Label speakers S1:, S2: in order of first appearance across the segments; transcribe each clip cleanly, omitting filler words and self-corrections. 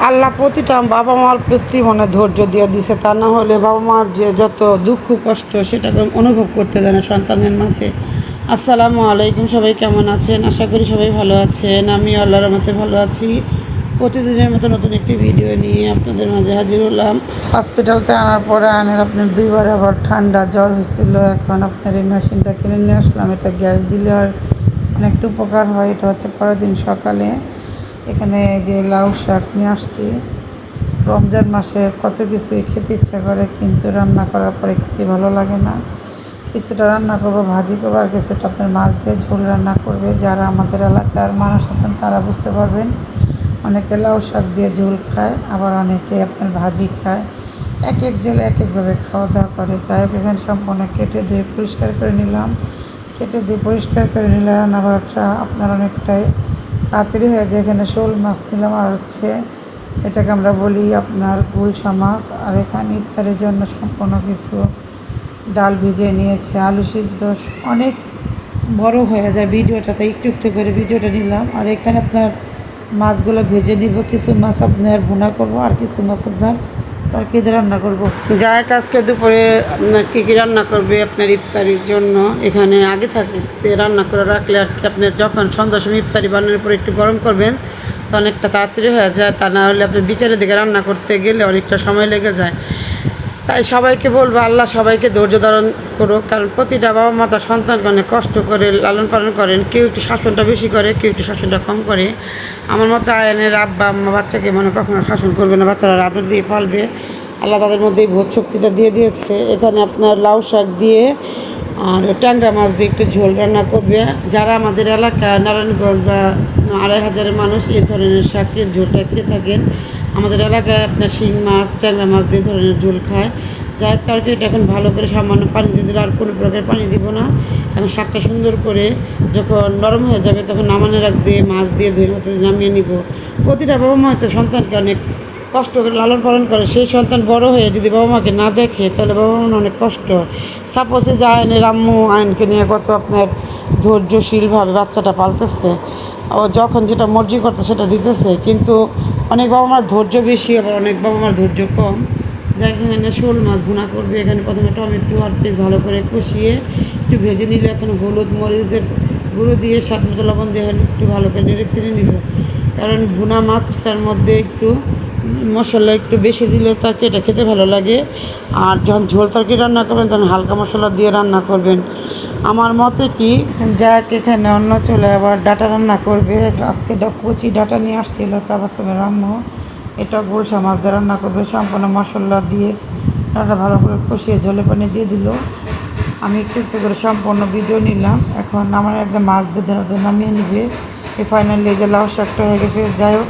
S1: আল্লাহ প্রতিটা বাবা মার প্রতি ধৈর্য দিয়ে দিছে, তা না হলে বাবা মার যে যত দুঃখ কষ্ট সেটাকে অনুভব করতে দেয় না সন্তানের মাঝে। আসসালামু আলাইকুম, সবাই কেমন আছেন? আশা করি সবাই ভালো আছেন। আমি আল্লাহর রহমতে ভালো আছি। প্রতিদিনের মতো নতুন একটি ভিডিও নিয়ে আপনাদের মাঝে হাজির হলাম। হসপিটালতে আনার পরে আপনার দুইবার আবার ঠান্ডা জ্বর হয়েছিল। এখন আপনার এই মেশিনটা কিনে নিয়ে আসলাম। এটা গ্যাস দিলে আর অনেকটা উপকার হয়। এটা হচ্ছে পরের দিন সকালে এখানে যে লাউ শাক নিয়ে আসছি। রমজান মাসে কত কিছুই খেতে ইচ্ছা করে, কিন্তু রান্না করার পরে কিছুই ভালো লাগে না। কিছুটা রান্না করবো, ভাজি করবো, আর কিছুটা আপনার মাছ দিয়ে ঝোল রান্না করবে। যারা আমাদের এলাকার মানুষ আছেন তারা বুঝতে পারবেন। অনেকে লাউ শাক দিয়ে ঝোল খায়, আবার অনেকে আপনার ভাজি খায়। এক এক জেলায় এক একভাবে খাওয়া দাওয়া করে। যাই হোক, এখানে সম্পূর্ণ কেটে ধুয়ে পরিষ্কার করে নিলাম। কেটে দিয়ে পরিষ্কার করে নিলে রান্না করাটা আপনার অনেকটাই তাড়াতাড়ি হয়ে যায়। এখানে শোল মাছ নিলাম, আর হচ্ছে এটাকে আমরা বলি আপনার গুলশা মাছ। আর এখানে ইফতারের জন্য সম্পূর্ণ কিছু ডাল ভিজিয়ে নিয়েছে, আলু সিদ্ধ। অনেক বড় হয়ে যায় ভিডিওটাতে, একটু একটু করে ভিডিওটা নিলাম। আর এখানে আপনার মাছগুলো ভেজে নিব। কিছু মাছ আপনার ভুনা করব, আর কিছু মাছ আপনার তরকারিতে রান্না করব। যাই আজকে দুপুরে আপনার কী কী রান্না করবে আপনার ইফতারির জন্য, এখানে আগে থাকতে রান্না করে রাখলে আর কি আপনার যখন সন্ধ্যার সময় ইফতারি বানানোর পরে একটু গরম করবেন তো অনেকটা তাড়াতাড়ি হয়ে যায়। তা না হলে আপনার বিকেলের দিকে রান্না করতে গেলে অনেকটা সময় লেগে যায়। তাই সবাইকে বলবো, আল্লাহ সবাইকে ধৈর্য ধারণ করুক। কারণ প্রতিটা বাবা মা তার সন্তানকে অনেক কষ্ট করে লালন পালন করেন। কেউ একটু শাসনটা বেশি করে, কেউ একটু শাসনটা কম করে। আমার মতো আয়নের আব্বা আম্মা বাচ্চাকে কখনো শাসন করবে না, বাচ্চারা আদর দিয়ে পালবে। আল্লাহ তাদের মধ্যে এই বোধ শক্তিটা দিয়ে দিয়েছে। এখানে আপনার লাউ শাক দিয়ে আর ট্যাংরা মাছ দিয়ে একটু ঝোল রান্না করবে। যারা আমাদের এলাকা নারায়ণগঞ্জ বা 2500 মানুষ এই ধরনের শাকের ঝোলটা খেয়ে থাকেন। আমাদের এলাকায় আপনার শিং মাছ, ট্যাংরা মাছ দিয়ে ধরনের ঝোল খায়। যাই তরকারিটা এখন ভালো করে সামান্য পানি দিয়ে দিলে, আর কোনো প্রকার পানি দিব না। এখন শাকটা সুন্দর করে যখন নরম হয়ে যাবে তখন নামানোর আগ দিয়ে মাছ দিয়ে ধুয়ে মতো নামিয়ে নিব। প্রতিটা বাবা মা হয়তো সন্তানকে অনেক কষ্ট করে লালন পালন করে। সেই সন্তান বড় হয়ে যদি বাবা মাকে না দেখে তাহলে বাবা মার অনেক কষ্ট। সাপোজে যে আয়নের আম্মু আয়নকে নিয়ে কত আপনার ধৈর্যশীলভাবে বাচ্চাটা পালতেছে, ও যখন যেটা মর্জি করতে সেটা দিতেছে। কিন্তু অনেক বাবা মার ধৈর্য বেশি, আবার অনেক বাবা মার ধৈর্য কম। যাই এখানে শোল মাছ ভুনা করবে। এখানে প্রথমে টমেটো আর পেঁয়াজ ভালো করে কষিয়ে একটু ভেজে নিলে, এখন হলুদ মরিচের গুঁড়ো দিয়ে স্বাদ মতো লবণ দিয়ে একটু ভালো করে নেড়ে চেড়ে নিল। কারণ ভুনা মাছটার মধ্যে একটু মশলা একটু বেশি দিলে তাকে এটা খেতে ভালো লাগে। আর যখন ঝোল তরকারি রান্না করবেন তখন হালকা মশলা দিয়ে রান্না করবেন। আমার মতে কি, যাক এখানে অন্য চলে আবার ডাটা রান্না করবে। আজকে কচি ডাটা নিয়ে আসছিল তাবাসসুমের আম্মু। এটা গুলশা মাছ দিয়ে রান্না করবে সম্পূর্ণ মশলা দিয়ে। ডাটা ভালো করে কষিয়ে ঝোলে পানি দিয়ে দিল। আমি একটু একটু করে সম্পূর্ণ ভিডিও নিলাম। এখন আমার একদম মাছ দিয়ে নামিয়ে নিবে। এই ফাইনালি যে লাউ শাকটা হয়ে গেছে। যাই হোক,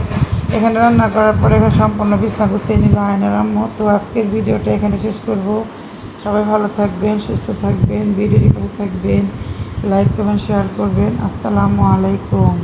S1: এখানে রান্না করার পরে এখানে সম্পূর্ণ বিছনা গুছিয়ে নিল আয়নের আম্মু। তো আজকের ভিডিওটা এখানে শেষ করব। সবাই ভালো থাকবেন, সুস্থ থাকবেন, ভিডিওটি পাশে থাকবেন, লাইক কমেন্ট শেয়ার করবেন। আসসালামু আলাইকুম।